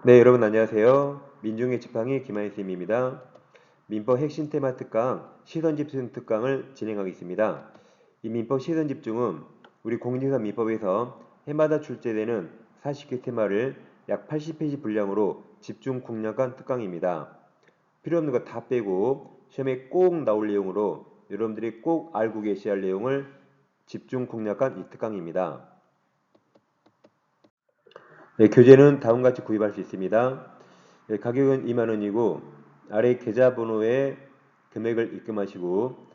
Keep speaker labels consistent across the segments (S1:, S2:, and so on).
S1: 네, 여러분 안녕하세요. 민중의 지팡이 김한희 쌤입니다. 민법 핵심 테마 특강 시선 집중 특강을 진행하겠습니다. 이 민법 시선 집중은 우리 공인중개사 민법에서 해마다 출제되는 40개 테마를 약 80페이지 분량으로 집중 공략한 특강입니다. 필요 없는 거 다 빼고 시험에 꼭 나올 내용으로 여러분들이 꼭 알고 계셔야 할 내용을 집중 공략한 이 특강입니다. 네, 교재는 다음과 같이 구입할 수 있습니다. 네, 가격은 2만원이고 아래 계좌번호에 금액을 입금하시고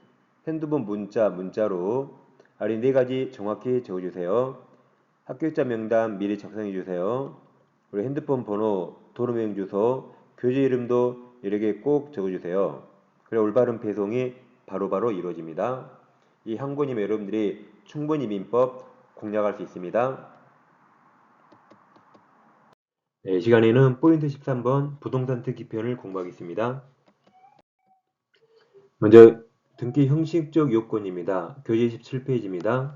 S1: 핸드폰 문자로 아래 4가지 정확히 적어주세요. 합격자 명단 미리 작성해주세요. 그리고 핸드폰 번호, 도로명 주소, 교재 이름도 여러 개 꼭 적어주세요. 그래 올바른 배송이 바로바로 이루어집니다. 이 한 권이면 여러분들이 충분히 민법 공략할 수 있습니다. 네, 이 시간에는 포인트 13번 부동산 특기편을 공부하겠습니다. 먼저 등기 형식적 요건입니다. 교재 17페이지입니다.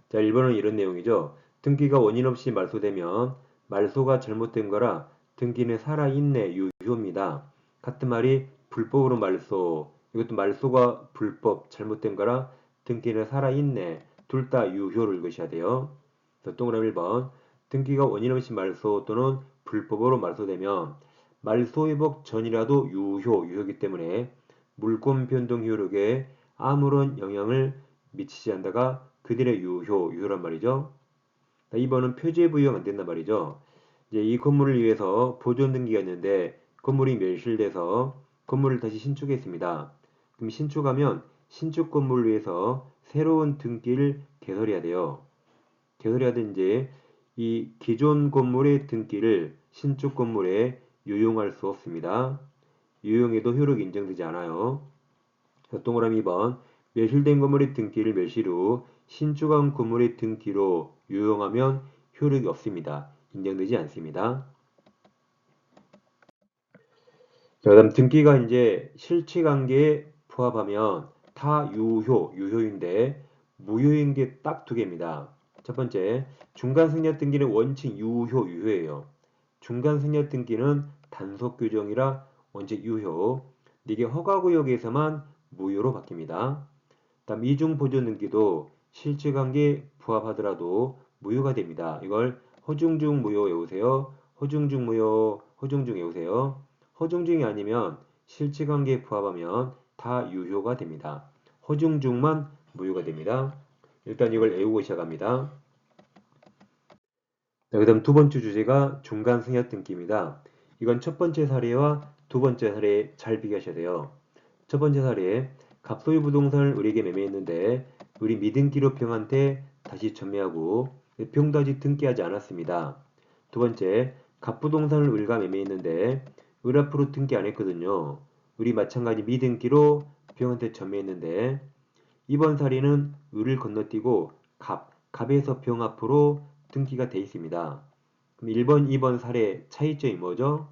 S1: 자, 1번은 이런 내용이죠. 등기가 원인 없이 말소되면 말소가 잘못된 거라 등기는 살아있네 유효입니다. 같은 말이 불법으로 말소, 이것도 말소가 불법 잘못된 거라 등기는 살아있네 둘 다 유효를 읽으셔야 돼요. 동그라미 1번 등기가 원인 없이 말소 또는 불법으로 말소되면 말소 회복 전이라도 유효이기 때문에 물권 변동 효력에 아무런 영향을 미치지 않다가 그들의 유효란 말이죠. 2번은 표지의 부여가 안 된단 말이죠. 이제 이 건물을 위해서 보존 등기가 있는데 건물이 멸실돼서 건물을 다시 신축했습니다. 그럼 신축하면 신축 건물을 위해서 새로운 등기를 개설해야 돼요. 개설해야되는지 이 기존 건물의 등기를 신축 건물에 유용할 수 없습니다. 유용해도 효력이 인정되지 않아요. 동그라미 2번 멸실된 건물의 등기를 멸실 후 신축한 건물의 등기로 유용하면 효력이 없습니다. 인정되지 않습니다. 자, 그다음 등기가 이제 실체관계에 부합하면 다 유효인데 무효인 게 딱 두 개입니다. 첫 번째, 중간 승려 등기는 원칙 유효예요. 중간 승려 등기는 단속 규정이라 원칙 유효. 이게 허가구역에서만 무효로 바뀝니다. 다음 이중 보존 등기도 실질관계에 부합하더라도 무효가 됩니다. 이걸 허중중 무효 외우세요. 허중중 무효, 허중중 외우세요. 허중중이 아니면 실질관계에 부합하면 다 유효가 됩니다. 허중중만 무효가 됩니다. 일단 이걸 외우고 시작합니다. 그 다음 두 번째 주제가 중간 승여 등기입니다. 이건 첫 번째 사례와 두 번째 사례 잘 비교하셔야 돼요. 첫 번째 사례, 갑소유 부동산을 우리에게 매매했는데 우리 미등기로 병한테 다시 전매하고 병도 아직 등기하지 않았습니다. 두 번째, 갑부동산을 우리가 매매했는데 을 앞으로 등기 안 했거든요. 우리 마찬가지 미등기로 병한테 전매했는데 이번 사례는 을을 건너뛰고 갑에서 병 앞으로 등기가 돼 있습니다. 그럼 1번, 2번 사례 차이점이 뭐죠?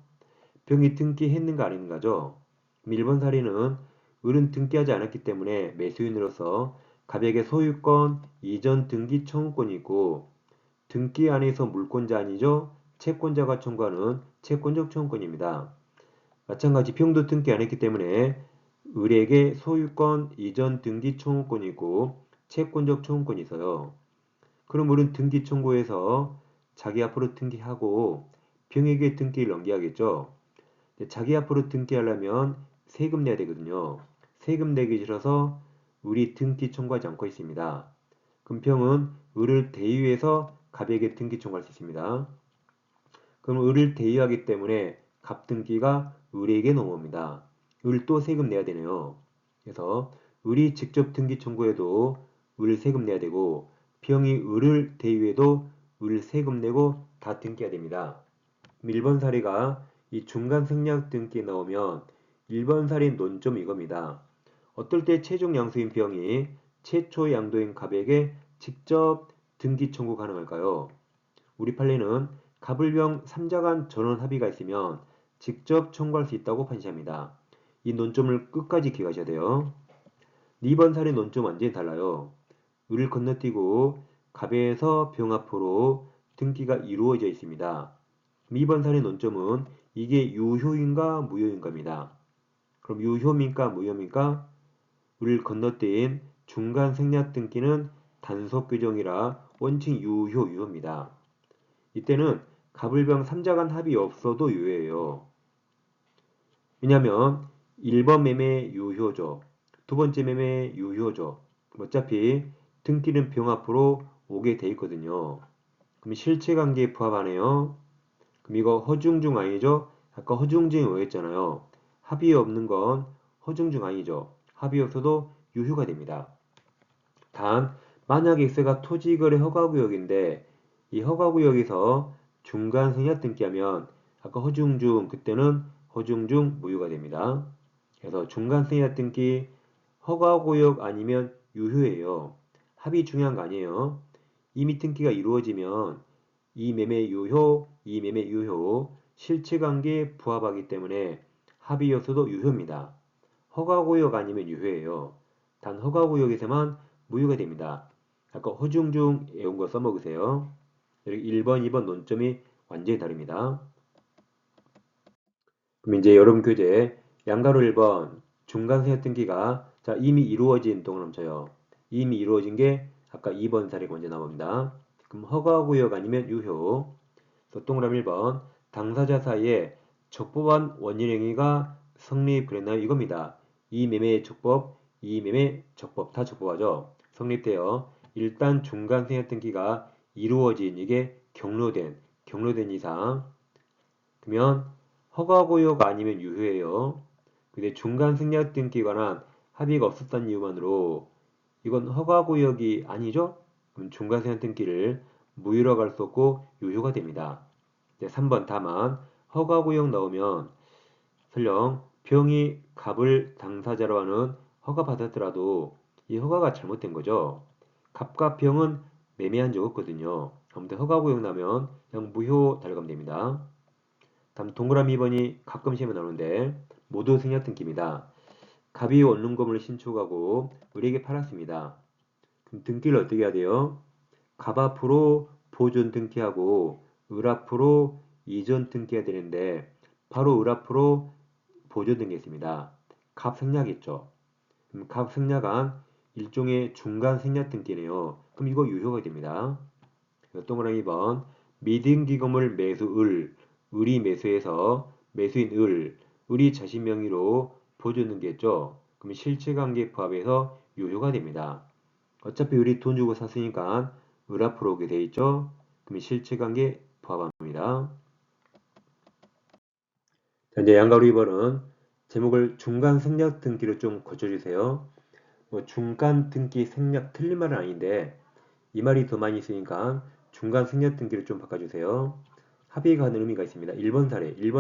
S1: 병이 등기했는가 아닌가죠? 1번 사례는 을은 등기하지 않았기 때문에 매수인으로서 갑에게 소유권, 이전 등기 청구권이 있고 등기 안에서 물권자 아니죠? 채권자가 청구하는 채권적 청구권입니다. 마찬가지 병도 등기 안 했기 때문에 을에게 소유권, 이전 등기 청구권이 있고 채권적 청구권이 있어요. 그럼 을은 등기 청구해서 자기 앞으로 등기하고 병에게 등기를 넘겨야겠죠. 자기 앞으로 등기하려면 세금 내야 되거든요. 세금 내기 싫어서 을이 등기 청구하지 않고 있습니다. 그럼 병은 을을 대유해서 갑에게 등기 청구할 수 있습니다. 그럼 을을 대유하기 때문에 갑 등기가 을에게 넘어옵니다. 을 또 세금 내야 되네요. 그래서 을이 직접 등기 청구해도 을 세금 내야 되고 병이 을을 대유해도 을 세금 내고 다 등기해야 됩니다. 1번 사례가 이 중간 생략 등기에 나오면 1번 사례 논점 이겁니다. 어떨 때 최종 양수인 병이 최초 양도인 갑에게 직접 등기 청구 가능할까요? 우리 판례는 갑을병 3자 간 전원 합의가 있으면 직접 청구할 수 있다고 판시합니다. 이 논점을 끝까지 기억하셔야 돼요. 2번 사례 논점 완전히 달라요. 을을 건너뛰고 갑에서 병 앞으로 등기가 이루어져 있습니다. 2번 사례 논점은 이게 유효인가 무효인가입니다. 그럼 유효입니까 무효입니까? 우리를 건너뛴 중간 생략 등기는 단속 규정이라 원칙 유효입니다. 이때는 갑을병 3자간 합의 없어도 유효해요. 왜냐하면 1번 매매 유효죠. 두 번째 매매 유효죠. 어차피 등기는 병 앞으로 오게 돼 있거든요. 그럼 실체관계에 부합하네요. 그럼 이거 허중중 아니죠? 아까 허중중이 뭐였잖아요. 합의 없는 건 허중중 아니죠. 합의 없어도 유효가 됩니다. 단 만약 X가 토지거래 허가구역인데 이 허가구역에서 중간 생략 등기하면 아까 허중중 그때는 허중중 무효가 됩니다. 그래서 중간 생략 등기 허가구역 아니면 유효예요. 합의 중요한 거 아니에요. 이미 등기가 이루어지면 이 매매 유효, 실체관계에 부합하기 때문에 합의였어도 유효입니다. 허가구역 아니면 유효예요. 단 허가구역에서만 무효가 됩니다. 아까 허중중 외운 거 써먹으세요. 여기 1번, 2번 논점이 완전히 다릅니다. 그럼 이제 여러분 교재 양가로 1번 중간 생략 등기가 자 이미 이루어진 동그라미 쳐요. 이미 이루어진 게 아까 2번 사례가 먼저 나옵니다. 그럼 허가구역 아니면 유효. 그래서 동그라미 1번 당사자 사이에 적법한 원인행위가 성립그랬나요? 이겁니다. 이 매매 적법, 이 매매 적법 다 적법하죠. 성립되어 일단 중간 생략 등기가 이루어진 이게 경로된 이상 그러면 허가구역 아니면 유효예요. 근데 중간 생략 등기에 관한 합의가 없었다는 이유만으로 이건 허가구역이 아니죠? 그럼 중간 생략 등기를 무효라고 할 수 없고 유효가 됩니다. 3번 다만 허가구역 나오면 설령 병이 갑을 당사자로 하는 허가 받았더라도 이 허가가 잘못된 거죠. 갑과 병은 매매한 적 없거든요. 아무튼 허가구역 나면 그냥 무효 달가면 됩니다. 다음 동그라미 2번이 가끔 시험에 나오는데 모두 생략 등기입니다. 갑이 원룸건물을 신축하고 우리에게 팔았습니다. 그럼 등기를 어떻게 해야 돼요? 갑 앞으로 보존 등기하고 을 앞으로 이전 등기해야 되는데 바로 을 앞으로 보존 등기했습니다. 갑 생략했죠. 그럼 갑 생략한 일종의 중간 생략 등기네요. 그럼 이거 유효가 됩니다. 동그라미 2번 미등기 건물 매수 을이 매수해서 매수인 을이 자신 명의로 보존 등기했죠. 그럼 실체관계 부합해서 유효가 됩니다. 어차피 을이 돈 주고 샀으니까 을 앞으로 오게 돼 있죠. 그럼 실체관계 부합합니다. 자, 이제 양가로 2번은 제목을 중간 생략 등기로 좀 고쳐주세요. 중간 등기 생략 틀린 말은 아닌데 이 말이 더 많이 있으니까 중간 생략 등기를 좀 바꿔주세요. 합의가 하는 의미가 있습니다. 1번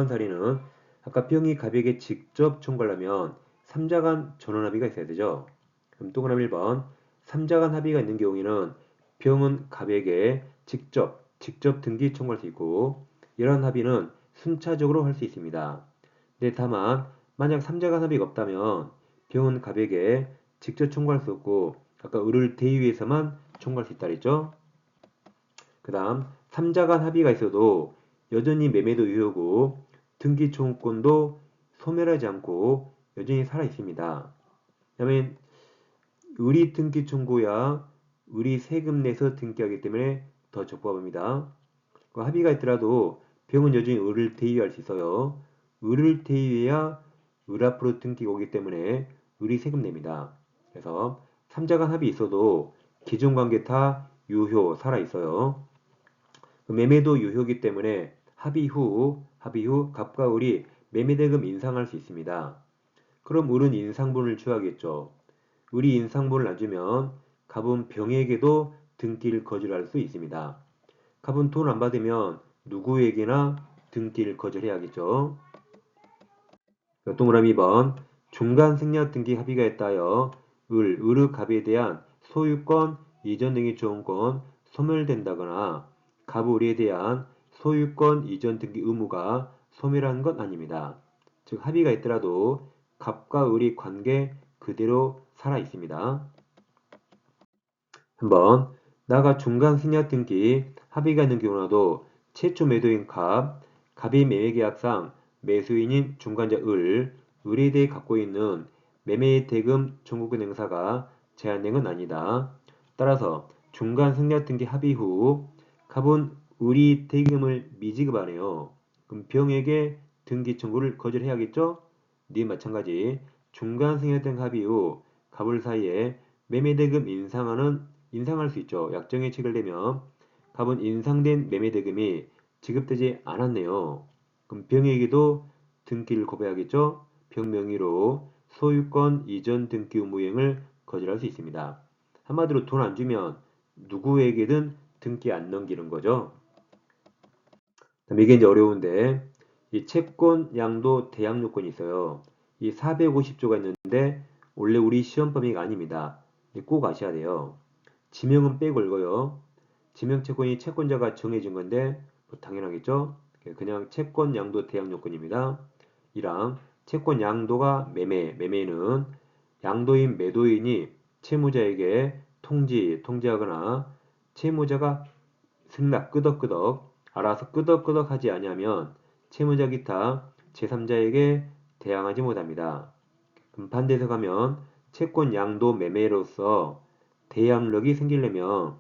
S1: 사례는 아까 병이 갑에게 직접 청구하려면 3자간 전원합의가 있어야 되죠. 그럼 동그라미 1번 3자간 합의가 있는 경우에는 병은 갑에게 직접 등기 청구할 수 있고 이런 합의는 순차적으로 할 수 있습니다. 근데 다만 만약 3자간 합의가 없다면 병은 갑에게 직접 청구할 수 없고 아까 을을 대위해서만 청구할 수 있다 그랬죠. 그 다음 3자간 합의가 있어도 여전히 매매도 유효고 등기 청구권도 소멸하지 않고 여전히 살아 있습니다. 그다음에 을이 등기 청구야 을이 세금 내서 등기하기 때문에 더 적법합니다. 그 합의가 있더라도 병은 여전히 을을 대위할 수 있어요. 을을 대위해야 을 앞으로 등기가 오기 때문에 을이 세금 냅니다. 그래서 3자간 합의 있어도 기존 관계 다 유효 살아 있어요. 매매도 유효기 때문에 합의 후 갑과 을이 매매대금 인상할 수 있습니다. 그럼 을은 인상분을 취하겠죠. 을이 인상분을 안 주면 갑은 병에게도 등기를 거절할 수 있습니다. 갑은 돈 안 받으면 누구에게나 등기를 거절해야겠죠. 동그라미 2번 중간 생략 등기 합의가 있다하여 을의 갑에 대한 소유권, 이전 등기 조언권 소멸된다거나 갑 을에 대한 소유권 이전 등기 의무가 소멸한 건 아닙니다. 즉 합의가 있더라도 갑과 을의 관계 그대로 살아 있습니다. 한번 나가 중간 생략 등기 합의가 있는 경우라도 최초 매도인 갑 갑이 매매계약상 매수인인 중간자 을에 대해 갖고 있는 매매 대금 청구권 행사가 제한된 건 아니다. 따라서 중간 승낙 등기 합의 후 갑은 을이 대금을 미지급하네요. 그럼 병에게 등기 청구를 거절해야겠죠? 네 마찬가지 중간 승낙 등 합의 후 갑을 사이에 매매 대금 인상할 수 있죠. 약정에 체결되면 갑은 인상된 매매 대금이 지급되지 않았네요. 그럼 병에게도 등기를 거부해야겠죠? 병 명의로 소유권 이전 등기 의무행을 거절할 수 있습니다. 한마디로 돈 안 주면 누구에게든 등기 안 넘기는 거죠. 이게 이제 어려운데 이 채권 양도 대항 요건이 있어요. 이 450조가 있는데 원래 우리 시험 범위가 아닙니다. 꼭 아셔야 돼요. 지명은 빼고 읽어요. 지명 채권이 채권자가 정해진 건데 뭐 당연하겠죠? 그냥 채권 양도 대항 요건입니다. 이랑 채권 양도가 매매는 양도인 매도인이 채무자에게 통지하거나 채무자가 승낙 끄덕끄덕 알아서 끄덕끄덕 하지 아니하면 채무자 기타 제3자에게 대항하지 못합니다. 그럼 반대해서 가면 채권 양도 매매로서 대항력이 생기려면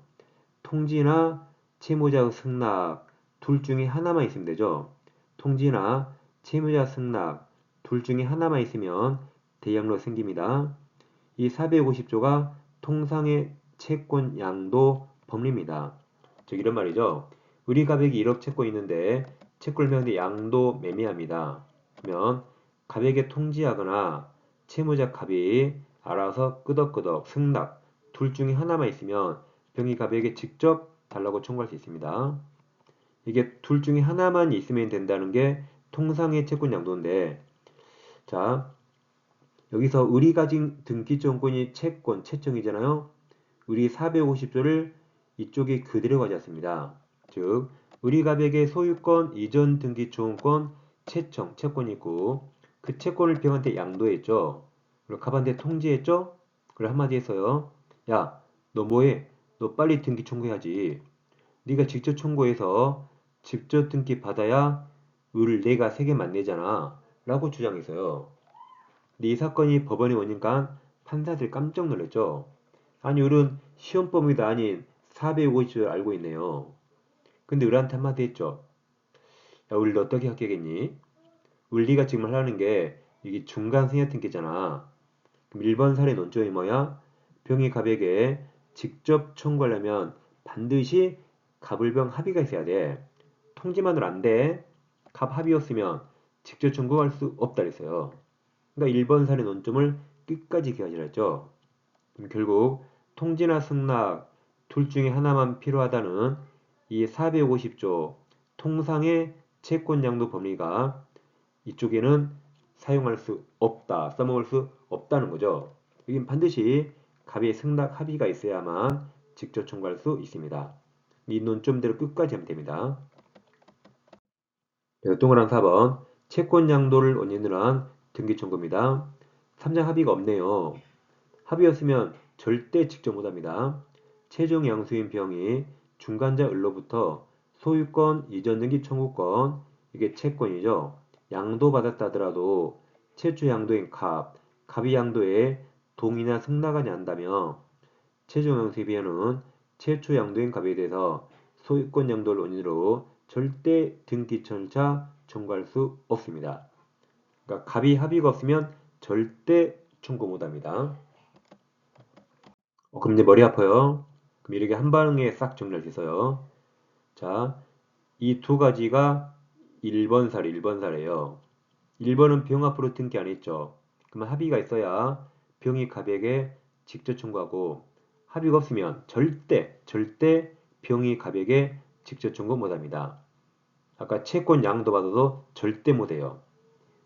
S1: 통지나 채무자 승낙 둘 중에 하나만 있으면 되죠. 통지나 채무자 승낙 둘 중에 하나만 있으면 대항력 생깁니다. 이 450조가 통상의 채권 양도 법리입니다. 즉 이런 말이죠. 우리 가백이 1억 채권 있는데 채권을 매는데 양도 매매합니다. 그러면 가백에 통지하거나 채무자 갑이 알아서 끄덕끄덕 승낙 둘 중에 하나만 있으면 병이 가백에 직접 달라고 청구할 수 있습니다. 이게 둘 중에 하나만 있으면 된다는 게 통상의 채권 양도인데 자 여기서 을이 가진 등기청구권이 채청이잖아요. 을이 450조를 이쪽에 그대로 가져왔습니다. 즉 을이 가백의 소유권 이전 등기청구권 채권이 있고 그 채권을 병한테 양도했죠. 그리고 갑한테 통지했죠. 그걸 한마디 했어요. 야, 너 뭐해? 너 빨리 등기 청구해야지. 네가 직접 청구해서 직접 등기 받아야 을을 내가 세게 만내잖아. 라고 주장했어요. 근데 이 사건이 법원에 오니까 판사들 깜짝 놀랐죠. 아니 을은 시험 범위도 아닌 450조를 알고 있네요. 근데 을한테 한마디 했죠. 야, 을 너 어떻게 합격했니? 을리가 지금 하려는 게 이게 중간 승낙 등기잖아. 그럼 1번 사례 논점이 뭐야? 병이 갑에게 직접 청구하려면 반드시 갑을병 합의가 있어야 돼. 통지만으로 안 돼. 갑 합의였으면 직접 청구할 수 없다 그랬어요. 그러니까 1번 사례 논점을 끝까지 기억하시라 했죠. 결국 통지나 승낙 둘 중에 하나만 필요하다는 이 450조 통상의 채권양도 법리가 이쪽에는 사용할 수 없다, 써먹을 수 없다는 거죠. 여긴 반드시 갑의 승낙 합의가 있어야만 직접 청구할 수 있습니다. 이 논점대로 끝까지 하면 됩니다. 동그란 4번 채권 양도를 원인으로 한 등기 청구입니다. 3장 합의가 없네요. 합의였으면 절대 직접 못합니다. 최종 양수인 병이 중간자 을로부터 소유권 이전 등기 청구권 이게 채권이죠. 양도받았다 하더라도 최초 양도인 갑이 양도에 동의나 승낙하지 않는다면 최종 양수인 병은 최초 양도인 갑에 대해서 소유권 양도를 원인으로 절대 등기 절차 청구할 수 없습니다. 그러니까 갑이 합의가 없으면 절대 청구 못합니다. 그럼 이제 머리 아파요. 그럼 이렇게 한 방에 싹 정리할 수 있어요. 자, 이 두 가지가 1번 사례예요. 1번은 병 앞으로 등기 안 했죠. 그러면 합의가 있어야 병이 갑에게 직접 청구하고 합의가 없으면 절대 병이 갑에게 직접 청구 못합니다. 아까 채권 양도 받아도 절대 못해요.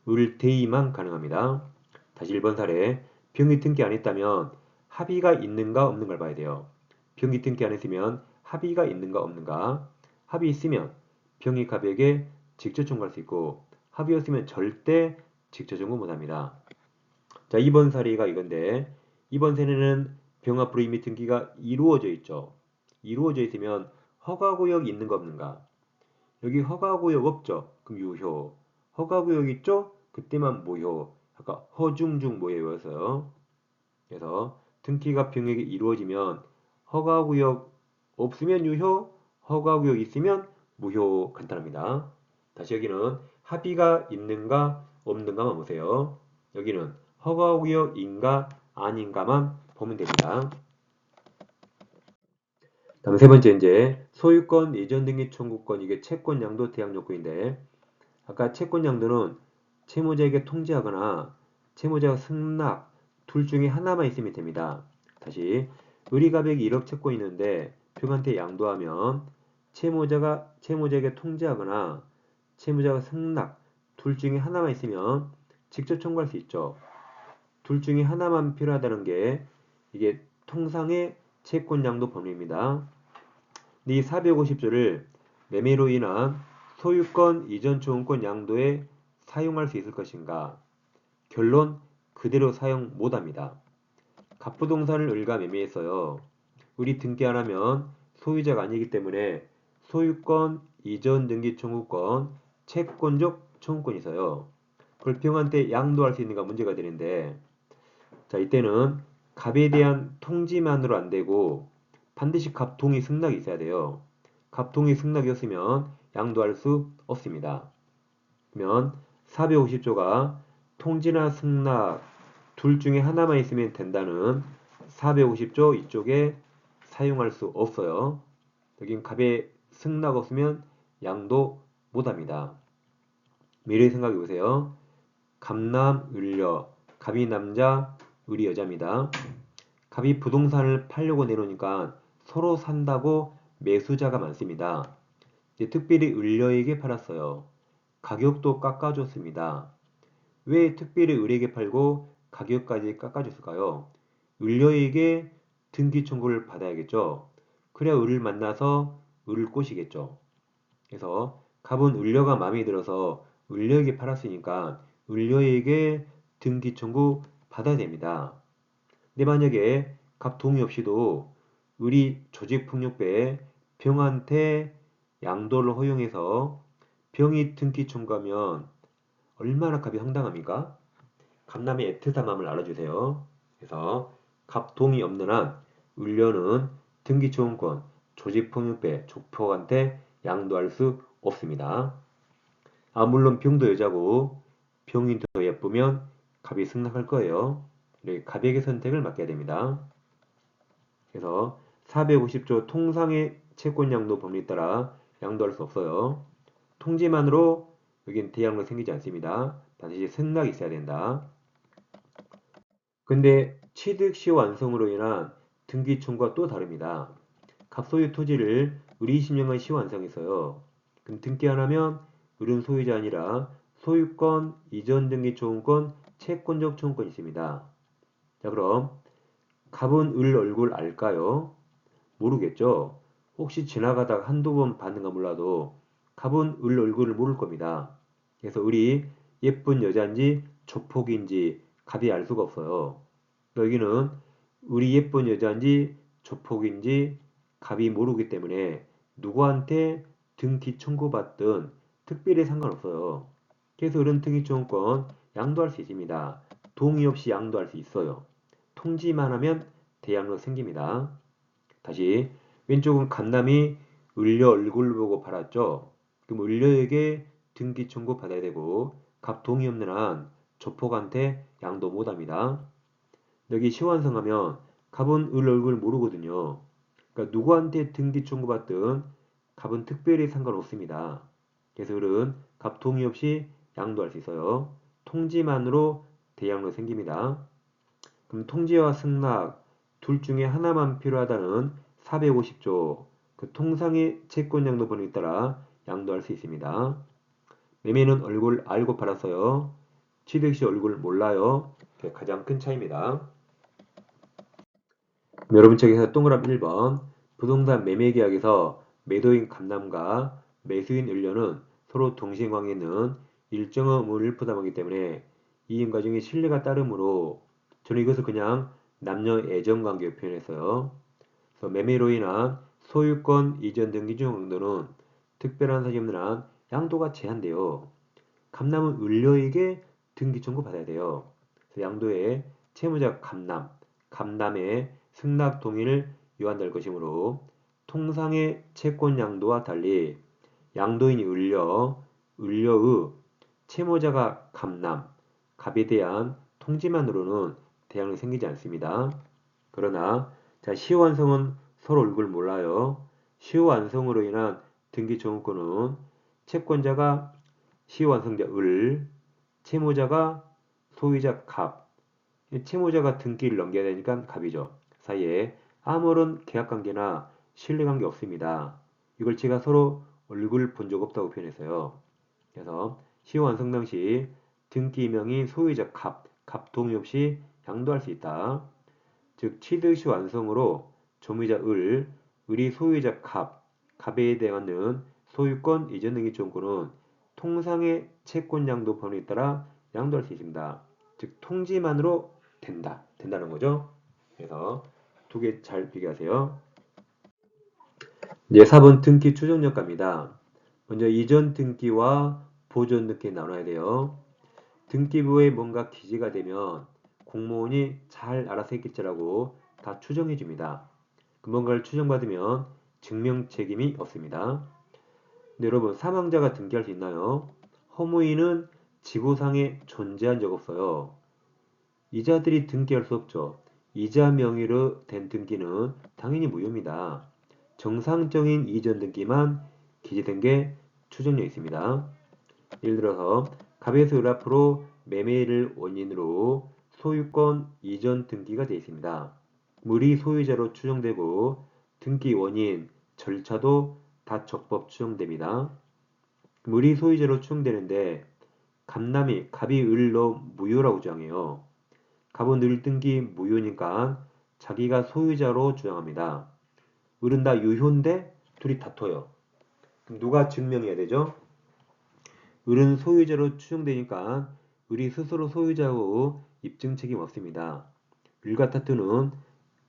S1: 을 대의만 가능합니다. 다시 1번 사례. 병이 등기 안 했다면 합의가 있는가 없는가를 봐야 돼요. 병이 등기 안 했으면 합의가 있는가 없는가. 합의 있으면 병이 갑에게 직접 청구할 수 있고 합의 없으면 절대 직접 청구 못합니다. 자, 2번 사례가 이건데 2번 사례는 병 앞으로 이미 등기가 이루어져 있죠. 이루어져 있으면 허가구역이 있는가 없는가. 여기 허가구역 없죠. 그럼 유효. 허가구역 있죠? 그때만 무효. 아까 허중중 무효였어요. 그래서 등기가 병역이 이루어지면 허가구역 없으면 유효, 허가구역 있으면 무효. 간단합니다. 다시 여기는 합의가 있는가 없는가만 보세요. 여기는 허가구역인가 아닌가만 보면 됩니다. 다음 세 번째 이제 소유권 이전 등기 청구권 이게 채권 양도 대항 요건인데 아까 채권 양도는 채무자에게 통지하거나 채무자가 승낙 둘 중에 하나만 있으면 됩니다. 다시 의리가백이 1억 채권이 있는데 표한테 양도하면 채무자에게 통지하거나 채무자가 승낙 둘 중에 하나만 있으면 직접 청구할 수 있죠. 둘 중에 하나만 필요하다는 게 이게 통상의 채권 양도 범위입니다. 이 450조를 매매로 인한 소유권 이전 초용권 양도에 사용할 수 있을 것인가? 결론 그대로 사용 못합니다. 갑부동산을 을가 매매했어요. 우리 등기 안 하면 소유자가 아니기 때문에 소유권 이전 등기 청구권 채권적 청구권이 있어요. 그걸 병한테 양도할 수 있는가 문제가 되는데 자 이때는 갑에 대한 통지만으로 안 되고 반드시 갑 동의 승낙이 있어야 돼요. 갑 동의 승낙이 없으면 양도할 수 없습니다. 그러면 450조가 통지나 승낙 둘 중에 하나만 있으면 된다는 450조 이쪽에 사용할 수 없어요. 여긴 갑의 승낙 없으면 양도 못합니다. 미래 생각해 보세요. 갑남, 을려, 갑이 남자, 을이 여자입니다. 갑이 부동산을 팔려고 내놓으니까 서로 산다고 매수자가 많습니다. 이제 특별히 을려에게 팔았어요. 가격도 깎아줬습니다. 왜 특별히 을에게 팔고 가격까지 깎아줬을까요? 을려에게 등기 청구를 받아야겠죠. 그래야 을을 만나서 을을 꼬시겠죠. 그래서 갑은 을려가 마음에 들어서 을려에게 팔았으니까 을려에게 등기 청구 받아야 됩니다. 근데 만약에 갑 동의 없이도 을이 조직폭력배에 병한테 양도를 허용해서 병이 등기 청구하면 얼마나 갑이 황당합니까? 갑남의 애틋한 마음을 알아주세요. 그래서 갑 동의 없는 한 을려는 등기 청구권 조직폭력배 족폭한테 양도할 수 없습니다. 아 물론 병도 여자고 병이 더 예쁘면 갑이 승낙할 거예요. 이렇게 갑에게 선택을 맡겨야 됩니다. 그래서 450조 통상의 채권 양도 법리에 따라 양도할 수 없어요. 통지만으로 여긴 대양로 생기지 않습니다. 반드시 승낙이 있어야 된다. 근데 취득시 완성으로 인한 등기 청구가 또 다릅니다. 갑소유 토지를 을이 20년간 시완성했어요. 그럼 등기 안 하면 을은 소유자 아니라 소유권, 이전 등기 초용권, 채권적 초용권이 있습니다. 자 그럼 갑은 을 얼굴 알까요? 모르겠죠? 혹시 지나가다가 한두 번 봤는가 몰라도 갑은 을 얼굴을 모를 겁니다. 그래서 을이 예쁜 여자인지 조폭인지 갑이 알 수가 없어요. 여기는 을이 예쁜 여자인지 조폭인지 갑이 모르기 때문에 누구한테 등기 청구받든 특별히 상관없어요. 그래서 을은 등기 청구권 양도할 수 있습니다. 동의 없이 양도할 수 있어요. 통지만 하면 대양로 생깁니다. 다시 왼쪽은 간남이 을려 얼굴 보고 팔았죠. 그럼 을려에게 등기 청구 받아야 되고 갑 동의 없는 한 조폭한테 양도 못합니다. 여기 시완성하면 갑은 을 얼굴 모르거든요. 그러니까 누구한테 등기 청구받든 갑은 특별히 상관없습니다. 그래서 을은 갑 동의 없이 양도할 수 있어요. 통지만으로 대양로 생깁니다. 그럼 통지와 승낙 둘 중에 하나만 필요하다는 450조 그 통상의 채권 양도 번호에 따라 양도할 수 있습니다. 매매는 얼굴 알고 팔았어요. 취득 시 얼굴 몰라요. 그게 가장 큰 차이입니다. 여러분 책에서 동그라미 1번 부동산 매매계약에서 매도인 갑남과 매수인 을려는 서로 동시행하에는 일정한 의무를 부담하기 때문에 이행 과정에 신뢰가 따르므로 저는 이것을 그냥 남녀 애정관계로 표현했어요. 그래서 매매로 인한 소유권 이전 등기 중 강도는 특별한 사정이 없는 한 양도가 제한돼요. 감남은 을려에게 등기 청구 받아야 돼요. 그래서 양도에 채무자 감남, 감남의 승낙 동의를 요한될 것이므로 통상의 채권 양도와 달리 양도인이 을려의 채무자가 감남, 갑에 대한 통지만으로는 대항이 생기지 않습니다. 그러나 자, 시효완성은 서로 얼굴 몰라요. 시효완성으로 인한 등기 청구권은 채권자가 시효완성자 을, 채무자가 소유자 갑, 채무자가 등기를 넘겨야 되니까 갑이죠. 사이에 아무런 계약관계나 신뢰관계 없습니다. 이걸 제가 서로 얼굴 본 적 없다고 표현했어요. 그래서 시효완성 당시 등기명의 소유자 갑 동의 없이 양도할 수 있다. 즉 취득시 완성으로 조미자 을이 소유자 갑에 대한 소유권 이전 등기 청구는 통상의 채권 양도 범위에 따라 양도할 수 있습니다. 즉 통지만으로 된다는 거죠. 그래서 두 개 잘 비교하세요. 이제 4번 등기 추정력가입니다. 먼저 이전 등기와 보존 등기 나눠야 돼요. 등기부에 뭔가 기재가 되면 공무원이 잘 알아서 했겠지라고 다 추정해 줍니다. 뭔가를 추정받으면 증명 책임이 없습니다. 근데 여러분 사망자가 등기할 수 있나요? 허무인은 지구상에 존재한 적 없어요. 이자들이 등기할 수 없죠. 이자 명의로 된 등기는 당연히 무효입니다. 정상적인 이전 등기만 기재된 게 추정력 있습니다. 예를 들어서 갑에서 을 앞으로 매매를 원인으로 소유권 이전 등기가 되어 있습니다. 물이 소유자로 추정되고 등기 원인, 절차도 다 적법 추정됩니다. 물이 소유자로 추정되는데 갑이 을로 무효라고 주장해요. 갑은 을 등기 무효니까 자기가 소유자로 주장합니다. 을은 다 유효인데 둘이 다퉈요. 그럼 누가 증명해야 되죠? 을은 소유자로 추정되니까 을이 스스로 소유자고 입증 책임 없습니다. 을과 다투는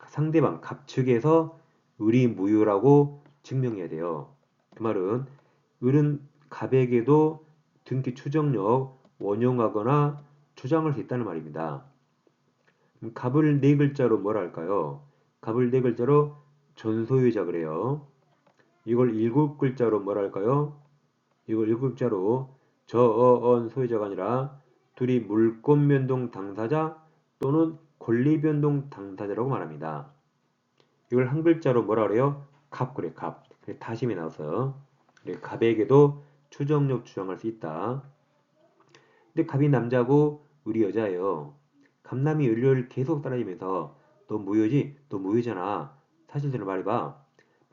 S1: 상대방 갑 측에서 을이 무효라고 증명해야 돼요. 그 말은 을은 갑에게도 등기 추정력 원용하거나 주장할 수 있다는 말입니다. 갑을 네 글자로 뭐라 할까요? 갑을 네 글자로 전소유자 그래요. 이걸 일곱 글자로 뭐라 할까요? 이걸 일곱 글자로 저언 소유자가 아니라 둘이 물권 변동 당사자 또는 권리 변동 당사자라고 말합니다. 이걸 한 글자로 뭐라 그래요? 갑 그래 갑. 그래, 다심이 나와서 그래, 갑에게도 추정력 주장할 수 있다. 근데 갑이 남자고 을이 여자예요. 갑남이 을을 계속 따라다니면서 너 무효지? 너 무효잖아. 사실대로 말해봐.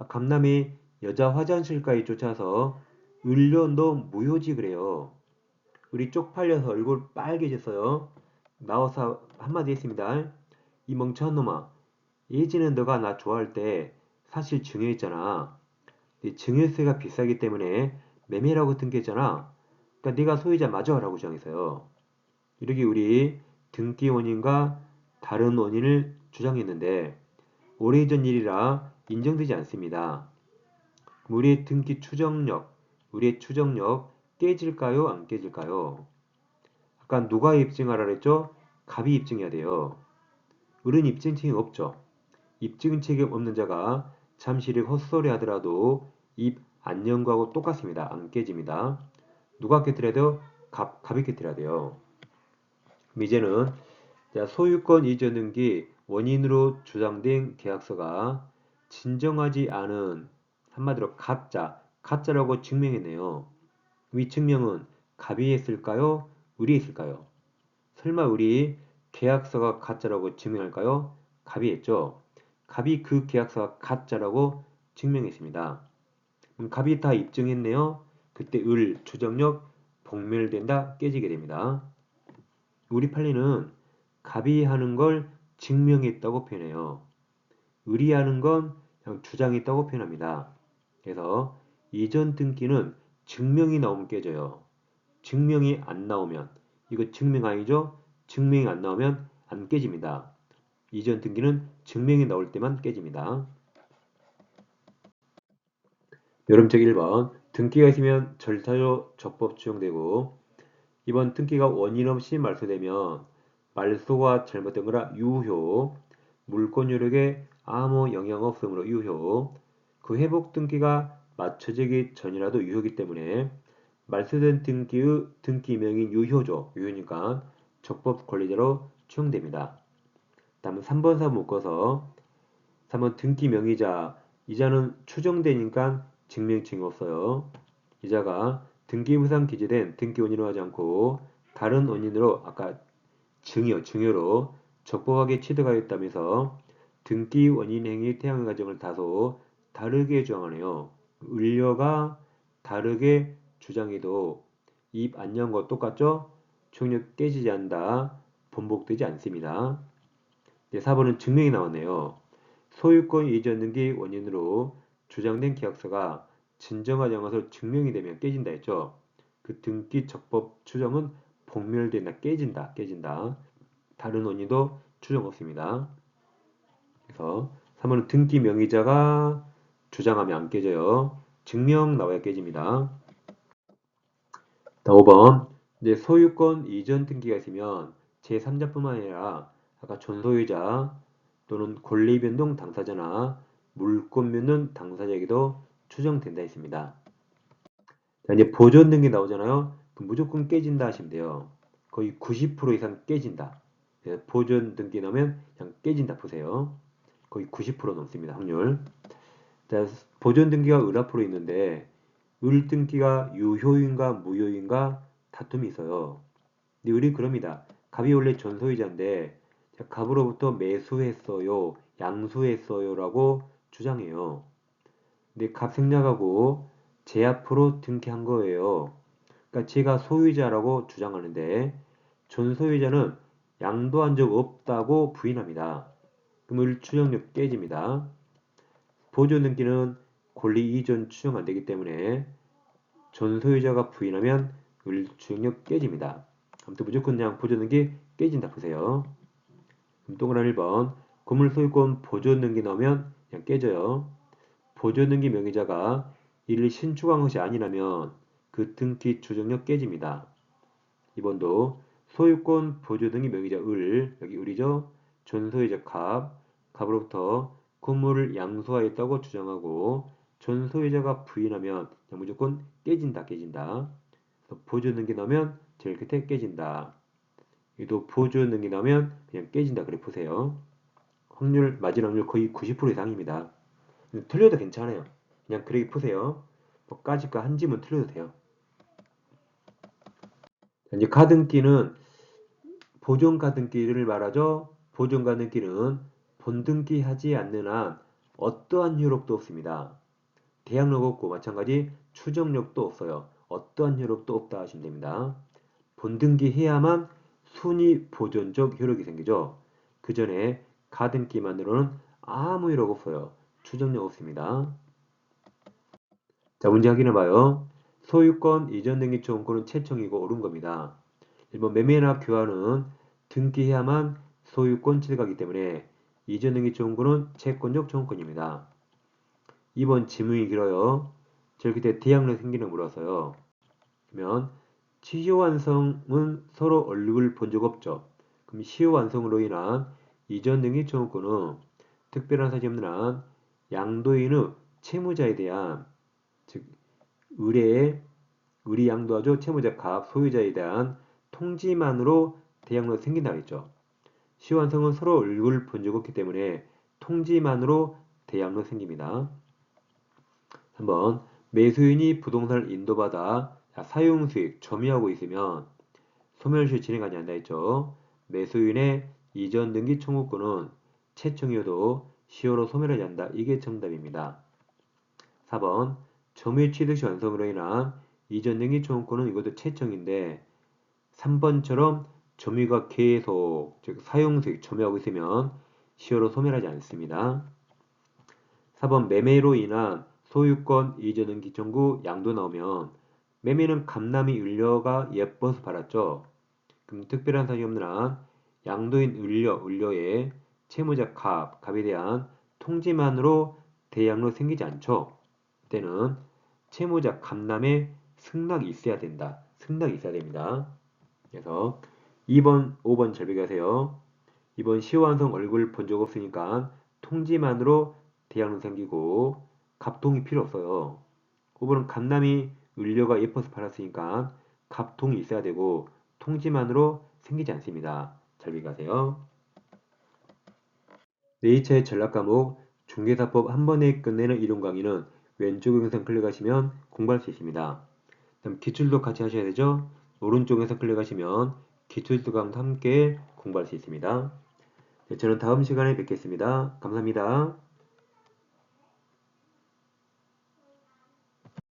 S1: 갑남이 여자 화장실까지 쫓아서 을려 너 무효지 그래요. 을이 쪽팔려서 얼굴 빨개졌어요. 나와서 한마디 했습니다. 이 멍청한 놈아. 예전에 너가 나 좋아할 때 사실 증여했잖아. 증여세가 비싸기 때문에 매매라고 등기했잖아. 그러니까 네가 소유자 맞아 라고 주장했어요. 이렇게 우리 등기 원인과 다른 원인을 주장했는데 오래전 일이라 인정되지 않습니다. 우리의 등기 추정력, 우리의 추정력 깨질까요? 안 깨질까요? 아까 누가 입증하라 그랬죠? 갑이 입증해야 돼요. 을은 입증 책임 없죠. 입증 책임 없는 자가 잠시 헛소리 하더라도 입 안 연 거하고 똑같습니다. 안 깨집니다. 누가 깨뜨려도 갑이 깨뜨려야 돼요. 이제는 소유권 이전 등기 원인으로 주장된 계약서가 진정하지 않은 한마디로 가짜라고 증명했네요. 이 증명은 갑이 했을까요? 을이 했을까요? 설마 을이 계약서가 가짜라고 증명할까요? 갑이 했죠. 갑이 그 계약서가 가짜라고 증명했습니다. 갑이 다 입증했네요. 그때 을 추정력 봉멸된다 깨지게 됩니다. 우리 판례는 갑이 하는 걸 증명했다고 표현해요. 을이 하는 건 그냥 주장했다고 표현합니다. 그래서 이전 등기는 증명이 나오면 깨져요. 증명이 안 나오면 이거 증명 아니죠? 증명이 안 나오면 안 깨집니다. 이전 등기는 증명이 나올 때만 깨집니다. 여름책 1번 등기가 있으면 절차적 적법 추정되고 이번 등기가 원인 없이 말소되면 말소가 잘못된 거라 유효, 물권 효력에 아무 영향 없으므로 유효, 그 회복 등기가 맞춰지기 전이라도 유효이기 때문에 말소된 등기의 등기명인 유효죠. 유효니까 적법 권리자로 추정됩니다. 다음은 3번 사 묶어서 3번 등기 명의자 이자는 추정되니까 증명증이 없어요. 이자가 등기부상 기재된 등기 원인으로 하지 않고 다른 원인으로 아까 증여로 적법하게 취득하였다면서 등기 원인 행위 태양 과정을 다소 다르게 주장하네요. 을려가 다르게 주장해도 입 안 연 거 똑같죠? 총력 깨지지 않는다. 번복되지 않습니다. 네, 4번은 증명이 나왔네요. 소유권 이전 등기 원인으로 주장된 계약서가 진정하지 않아서 증명이 되면 깨진다 했죠. 그 등기 적법 추정은 복멸된다, 깨진다. 다른 원인도 추정 없습니다. 그래서 3번은 등기 명의자가 주장하면 안 깨져요. 증명 나와야 깨집니다. 5번 이제 소유권 이전 등기가 있으면 제3자뿐만 아니라 아까 전소유자 또는 권리변동 당사자나 물권변동 당사자에게도 추정된다 했습니다. 자, 이제 보존 등기 나오잖아요. 그럼 무조건 깨진다 하시면 돼요. 거의 90% 이상 깨진다. 보존 등기 나오면 그냥 깨진다 보세요. 거의 90% 넘습니다. 확률. 자, 보존 등기가 을 앞으로 있는데 을 등기가 유효인가 무효인가 다툼이 있어요. 근데 을이 그럽니다. 갑이 원래 전소유자인데 갑으로부터 매수했어요, 양수했어요 라고 주장해요. 근데 갑 생략하고 제 앞으로 등기한 거예요. 그러니까 제가 소유자라고 주장하는데 전소유자는 양도한 적 없다고 부인합니다. 그럼 을 추정력 깨집니다. 보존 등기는 권리 이전 추정 안 되기 때문에 전소유자가 부인하면 을 추정력 깨집니다. 아무튼 무조건 그냥 보존 등기 깨진다 보세요. 그럼 동그란 1번 건물 소유권 보존 등기 넣으면 그냥 깨져요. 보존 등기 명의자가 이를 신축한 것이 아니라면 그 등기 추정력 깨집니다. 2번도 소유권 보존 등기 명의자 을, 여기 을이죠. 전소유자 갑으로부터 건물을 양수하였다고 주장하고 전소유자가 부인하면 무조건 깨진다. 보존 등기 넣으면 제일 끝에 깨진다. 또 보존 등기 나오면 그냥 깨진다. 그래 보세요. 확률, 맞을 확률 거의 90% 이상입니다. 틀려도 괜찮아요. 그냥 그렇게 푸세요. 뭐 까짓거 한 지문 틀려도 돼요. 이제 가등기는 보존 가등기를 말하죠. 보존 가등기는 본등기 하지 않는 한 어떠한 효력도 없습니다. 대항력 없고 마찬가지 추정력도 없어요. 어떠한 효력도 없다 하시면 됩니다. 본등기 해야만 순위 보존적 효력이 생기죠. 그 전에 가등기만으로는 아무 효력 없어요. 추정력 없습니다. 자, 문제 확인해봐요. 소유권 이전 등기 청구권은 채청이고 옳은 겁니다. 1번 매매나 교환은 등기해야만 소유권 취득하기 때문에 이전 등기 청구권은 채권적 청구권입니다. 2번 지문이 길어요. 저렇게 때 대항력 생기는 물어서요. 그러면 시효 완성은 서로 얼굴 본 적 없죠. 그럼 시효 완성으로 인한 이전 등기 청구권은 특별한 사실이 없는 한 양도인의 채무자에 대한 즉 을이 양도하죠. 채무자 갑 소유자에 대한 통지만으로 대항력 생긴다고 했죠. 시효 완성은 서로 얼굴 본 적 없기 때문에 통지만으로 대항력 생깁니다. 한번 매수인이 부동산을 인도받아 사용수익 점유하고 있으면 소멸시효 진행하지 않는다 했죠. 매수인의 이전 등기 청구권은 채청이어도 시효로 소멸하지 않는다. 이게 정답입니다. 4번 점유 취득시 완성으로 인한 이전 등기 청구권은 이것도 채청인데 3번처럼 점유가 계속 즉 사용수익 점유하고 있으면 시효로 소멸하지 않습니다. 4번 매매로 인한 소유권 이전 등기 청구 양도 나오면 매매는 감남이 을려가 예뻐서 팔았죠. 그럼 특별한 사실이 없는 한 양도인 을려의 채무자 갑에 대한 통지만으로 대양로 생기지 않죠. 때는 채무자 감남에 승낙이 있어야 된다. 승낙이 있어야 됩니다. 그래서 2번, 5번 잘 비교하세요. 2번 시효완성 얼굴 본 적 없으니까 통지만으로 대항은 생기고 갑통이 필요 없어요. 5번은 감남이 을려가 예뻐서 팔았으니까 갑통이 있어야 되고 통지만으로 생기지 않습니다. 잘 비교하세요. 네이처의 전략 과목 중개사법 한 번에 끝내는 이론 강의는 왼쪽 영상 클릭하시면 공부할 수 있습니다. 그다음 기출도 같이 하셔야 되죠. 오른쪽 영상 클릭하시면 기출수강도 함께 공부할 수 있습니다. 네, 저는 다음 시간에 뵙겠습니다. 감사합니다.